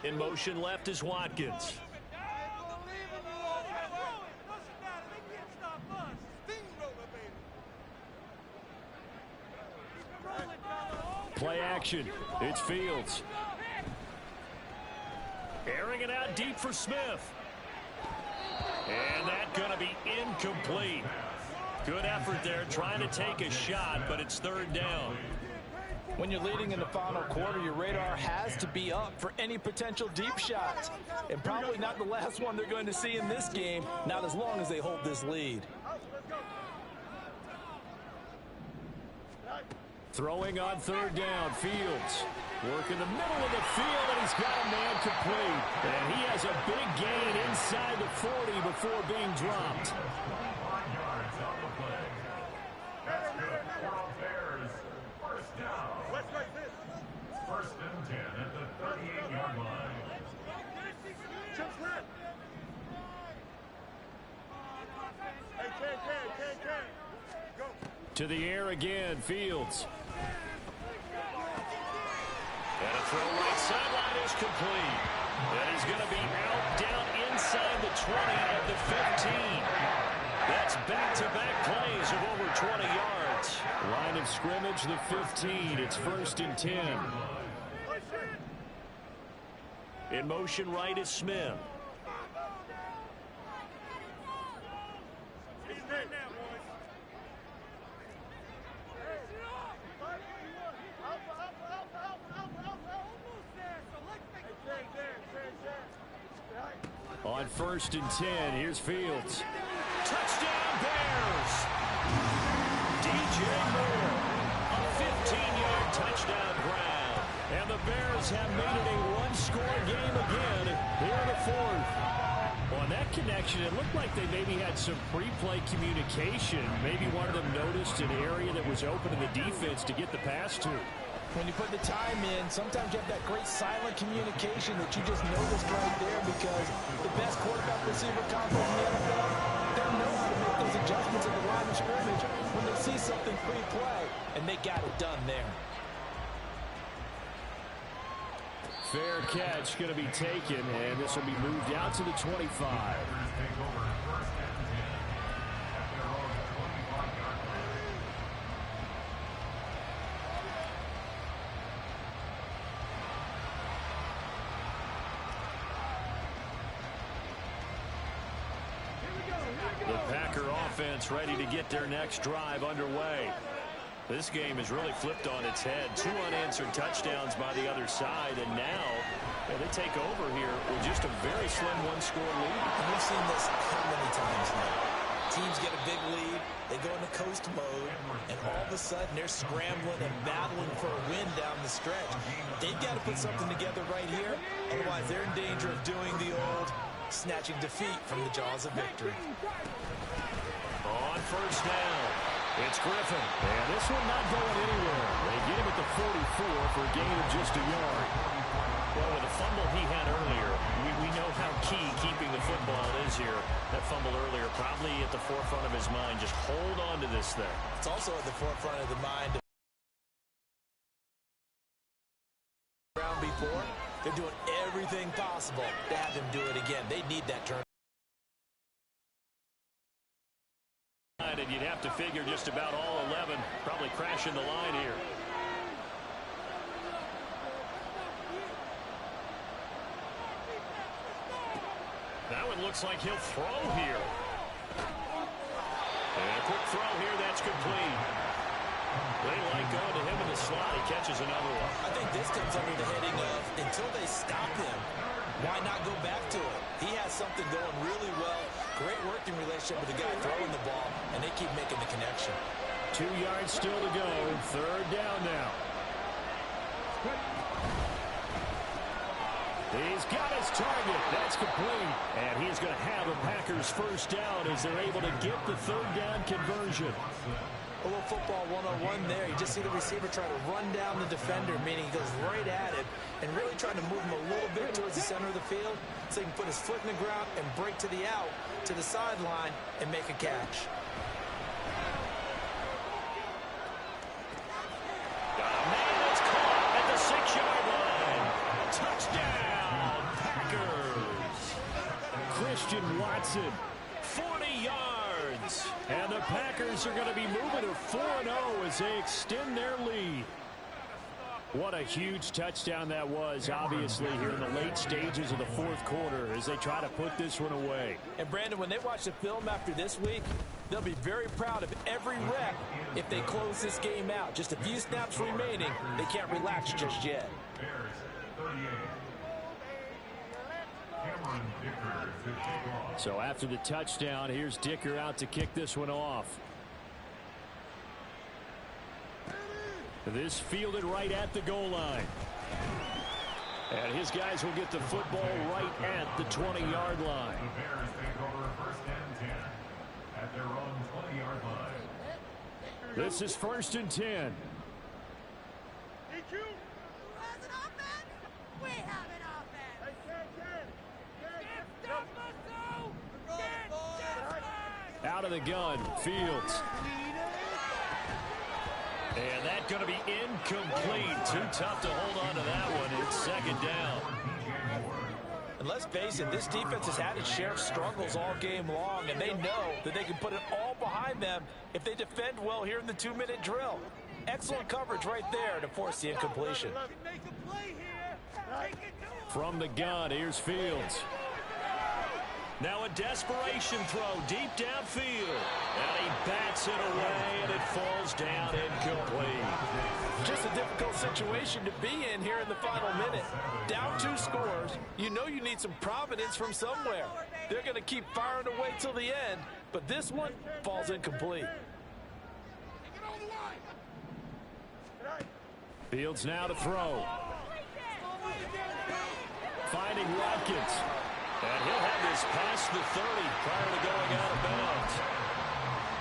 In motion left is Watkins. Play action. It's Fields. Airing it out deep for Smith. And that's going to be incomplete. Good effort there trying to take a shot, but it's 3rd down. When you're leading in the final quarter, your radar has to be up for any potential deep shots. And probably not the last one they're going to see in this game, not as long as they hold this lead. Throwing on 3rd down, Fields. Work in the middle of the field, and he's got a man complete. And he has a big gain inside the 40 before being dropped. To the air again, Fields. And a throw right sideline is complete. And he's going to be out down inside the 20 at the 15. That's back-to-back plays of over 20 yards. Line of scrimmage, the 15. It's 1st and 10. In motion right is Smith. On 1st and 10, here's Fields. Touchdown Bears! DJ Moore, a 15-yard touchdown grab. And the Bears have made it a one-score game again here in the fourth. On that connection, it looked like they maybe had some pre-play communication. Maybe one of them noticed an area that was open in the defense to get the pass to. When you put the time in, sometimes you have that great silent communication that you just noticed right there, because the best quarterback-receiver combo in the NFL, they know how to make those adjustments at the line of scrimmage when they see something pre-play, and they got it done there. Fair catch going to be taken, and this will be moved out to the 25. The Packer offense ready to get their next drive underway. This game has really flipped on its head. 2 unanswered touchdowns by the other side, and now they take over here with just a very slim one-score lead. And we've seen this how many times now. Teams get a big lead, they go into coast mode, and all of a sudden they're scrambling and battling for a win down the stretch. They've got to put something together right here, otherwise they're in danger of doing the old snatching defeat from the jaws of victory. On first down, it's Griffin. And this one not going anywhere. They get him at the 44 for a gain of just a yard. Well, with the fumble he had earlier, we know how key keeping the football is here. That fumble earlier probably at the forefront of his mind. Just hold on to this thing. It's also at the forefront of the mind of round before. They're doing everything possible to have him do it again. They need that turn. And you'd have to figure just about all 11 probably crashing the line here. Now it looks like he'll throw here. And a quick throw here, that's complete. They like going to him in the slot. He catches another one. I think this comes under the heading of, until they stop him, why not go back to it? He has something going really well. Great working relationship with the guy throwing the ball, and they keep making the connection. 2 yards still to go. Third down now. He's got his target. That's complete. And he's going to have a Packers first down as they're able to get the third down conversion. A little football 101 there. You just see the receiver try to run down the defender, meaning he goes right at it and really trying to move him a little bit towards the center of the field so he can put his foot in the ground and break to the out, to the sideline, and make a catch. Man, that's caught at the 6-yard line. Touchdown, Packers. Christian Watson, 40 yards. And the Packers are going to be moving to 4-0 as they extend their lead. What a huge touchdown that was, obviously, here in the late stages of the fourth quarter as they try to put this one away. And, Brandon, when they watch the film after this week, they'll be very proud of every rep if they close this game out. Just a few snaps remaining. They can't relax just yet. So after the touchdown, here's Dicker out to kick this one off. This fielded right at the goal line. And his guys will get the football right at the 20-yard line. The Bears take over first and 10 at their own 20-yard line. This is 1st and 10. Who has an offense? We have an offense. Out of the gun, Fields. And that's going to be incomplete. Too tough to hold on to that one. It's second down. And let's face it, this defense has had its share of struggles all game long, and they know that they can put it all behind them if they defend well here in the 2-minute drill. Excellent coverage right there to force the incompletion. From the gun, here's Fields. Now a desperation throw deep downfield. And he bats it away, and it falls down incomplete. Just a difficult situation to be in here in the final minute. Down 2 scores. You know you need some providence from somewhere. They're going to keep firing away till the end, but this one falls incomplete. Fields now to throw. Finding Watkins. And he'll have this past the 30 prior to going out of bounds.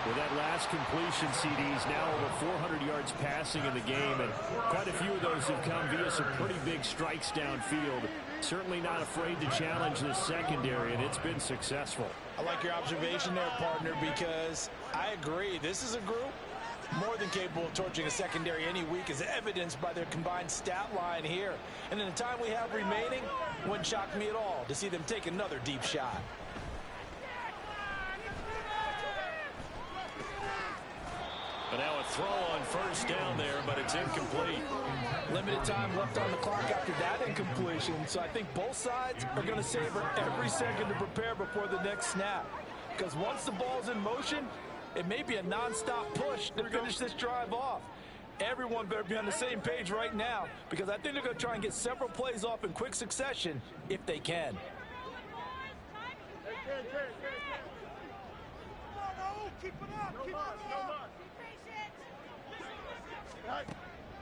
With that last completion, CD's now over 400 yards passing in the game, and quite a few of those have come via some pretty big strikes downfield. Certainly not afraid to challenge the secondary, and it's been successful. I like your observation there, partner, because I agree. This is a group more than capable of torching a secondary any week, as evidenced by their combined stat line here. And in the time we have remaining, it wouldn't shock me at all to see them take another deep shot. But now a throw on first down there, but it's incomplete. Limited time left on the clock after that incompletion, so I think both sides are going to savor every second to prepare before the next snap. Because once the ball's in motion, it may be a non-stop push to finish this drive off. Everyone better be on the same page right now, because I think they're going to try and get several plays off in quick succession if they can. Keep it up, keep it up.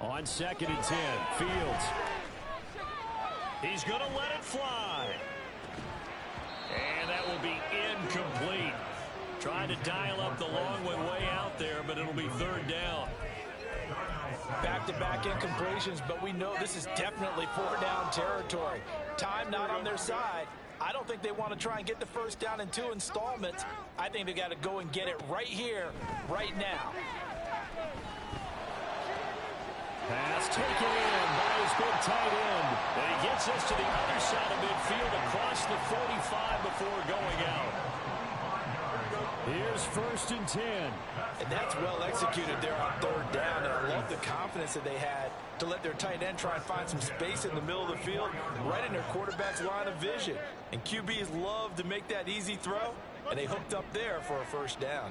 On 2nd and 10, Fields. He's going to let it fly. And that will be incomplete. Trying to dial up the long one way out there, but it'll be 3rd down. Back-to-back incompletions, but we know this is definitely 4th-down territory. Time not on their side. I don't think they want to try and get the first down in 2 installments. I think they got to go and get it right here, right now. Pass taken in by his big tight end. And he gets us to the other side of midfield across the 45 before going out. Here's 1st and 10. And that's well executed there on 3rd down. And I love the confidence that they had to let their tight end try and find some space in the middle of the field, right in their quarterback's line of vision. And QBs love to make that easy throw, and they hooked up there for a 1st down.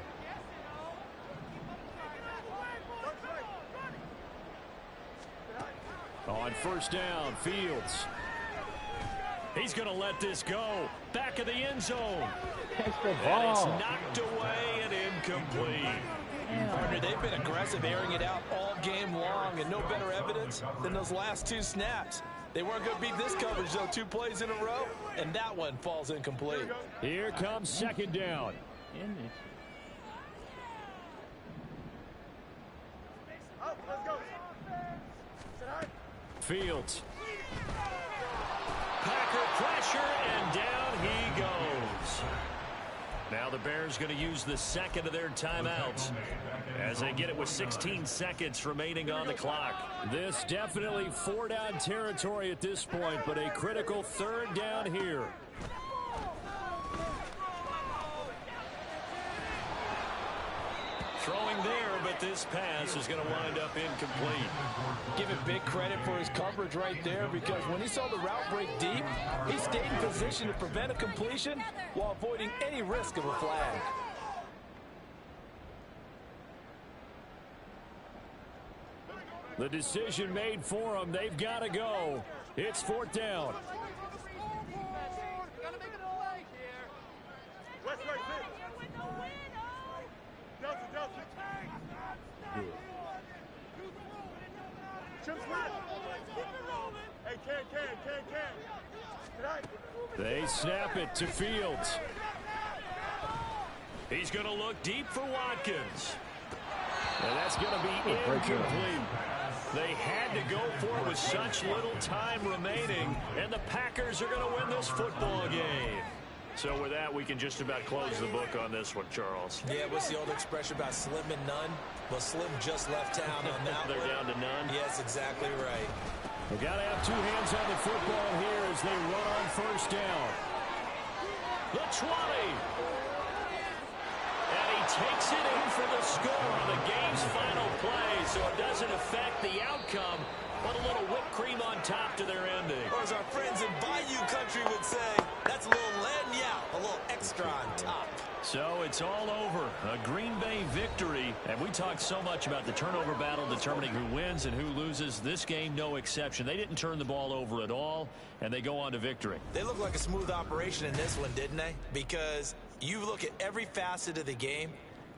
On 1st down, Fields. He's going to let this go. Back of the end zone. Catch the And ball. it's knocked away and incomplete. Partner, they've been aggressive, airing it out all game long, and no better evidence than those last 2 snaps. They weren't going to beat this coverage, though, 2 plays in a row, and that one falls incomplete. Here comes 2nd down. Fields. Packer pressure, and down he goes. Now the Bears going to use the 2nd of their timeouts as they get it with 16 seconds remaining on the clock. This definitely 4-down territory at this point, but a critical 3rd down here. Throwing there, but this pass is going to wind up incomplete. Give him big credit for his coverage right there, because when he saw the route break deep, he stayed in position to prevent a completion while avoiding any risk of a flag. The decision made for them. They've got to go. It's 4th down. They snap it to Fields. He's going to look deep for Watkins. And that's going to be incomplete. They had to go for it with such little time remaining, and the Packers are going to win this football game. So with that, we can just about close the book on this one, Charles. Yeah, what's the old expression about slim and none? Well, Slim just left town on that They're one. down to none. Yes, exactly right. We've got to have 2 hands on the football here as they run on 1st down. The 20. And he takes it in for the score on the game's final play, so it doesn't affect the outcome, but a little whipped cream on top to their ending. Or as our friends in Bayou Country would say, that's a little lagniappe, a little extra on top. So it's all over. A Green Bay victory. And we talked so much about the turnover battle determining who wins and who loses. This game, no exception. They didn't turn the ball over at all, and they go on to victory. They look like a smooth operation in this one, didn't they? Because you look at every facet of the game,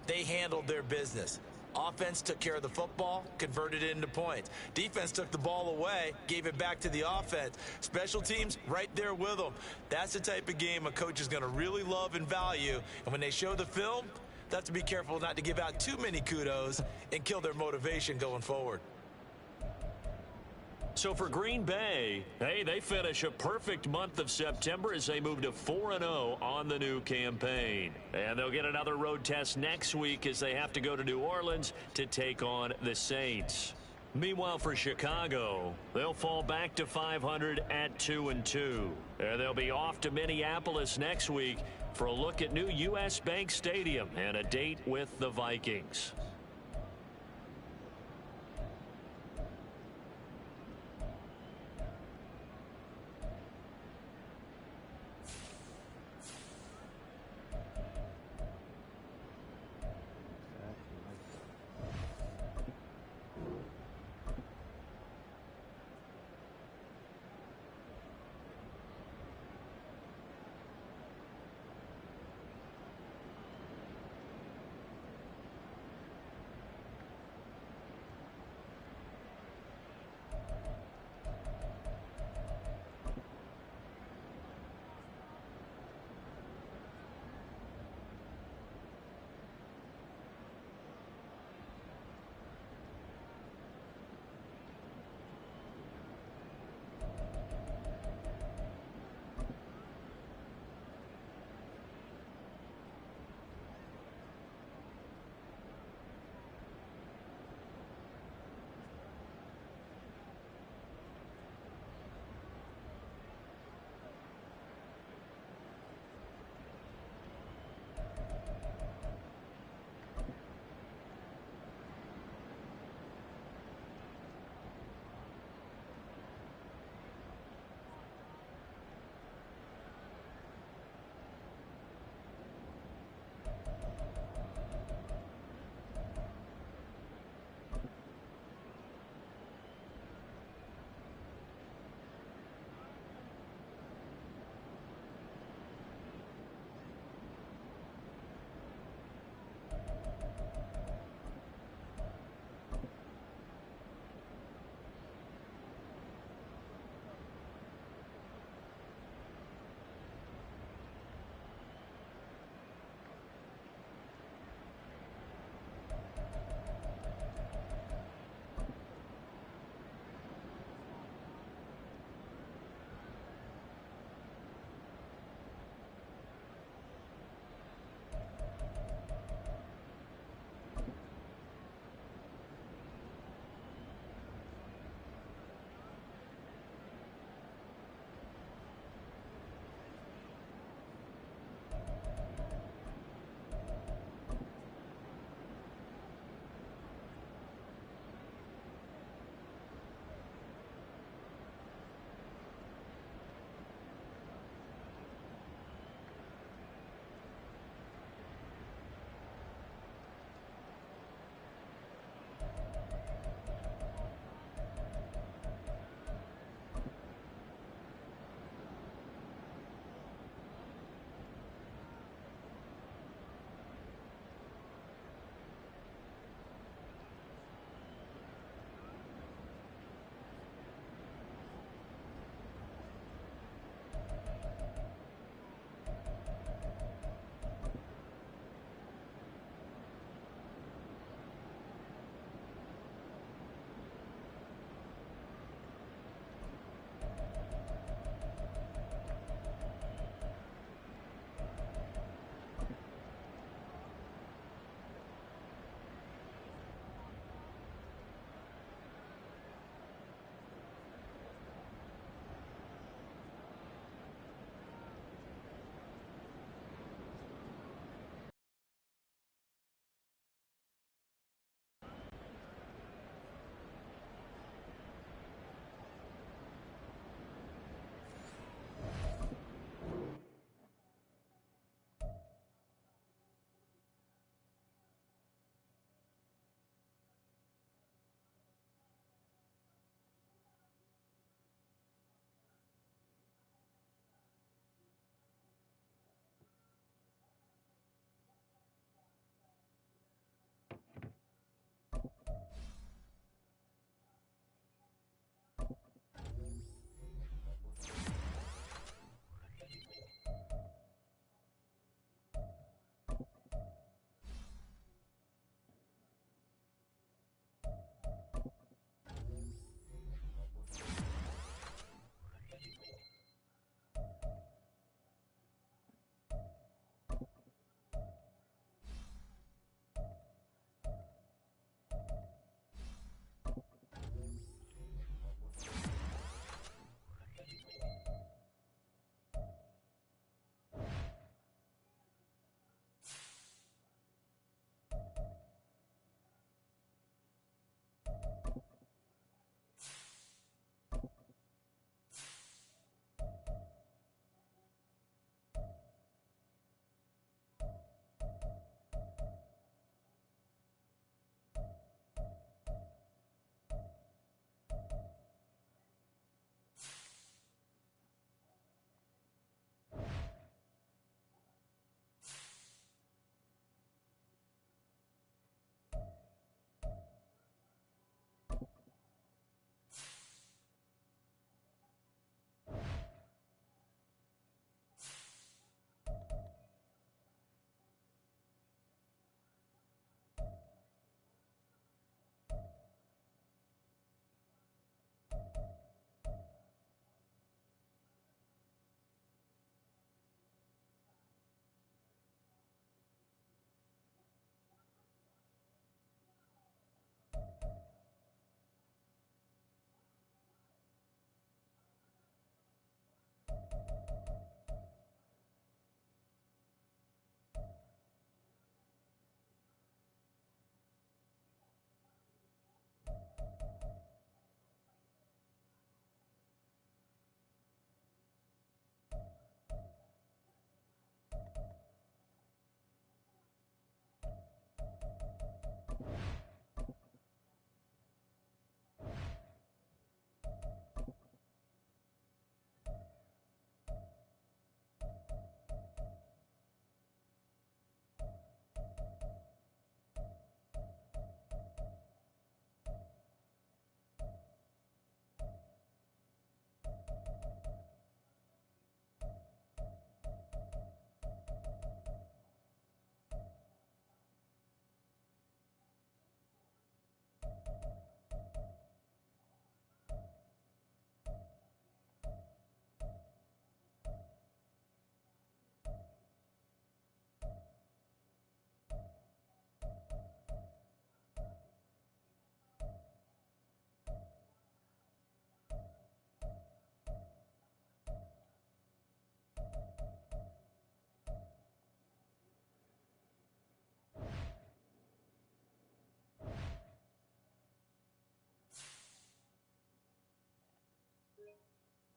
they handled their business. Offense took care of the football, converted it into points. Defense took the ball away, gave it back to the offense. Special teams, right there with them. That's the type of game a coach is going to really love and value. And when they show the film, They'll have to be careful not to give out too many kudos and kill their motivation going forward. So for Green Bay, hey, they finish a perfect month of September as they move to 4-0 on the new campaign. And they'll get another road test next week as they have to go to New Orleans to take on the Saints. Meanwhile, for Chicago, they'll fall back to 500 at 2-2. And they'll be off to Minneapolis next week for a look at new U.S. Bank Stadium and a date with the Vikings.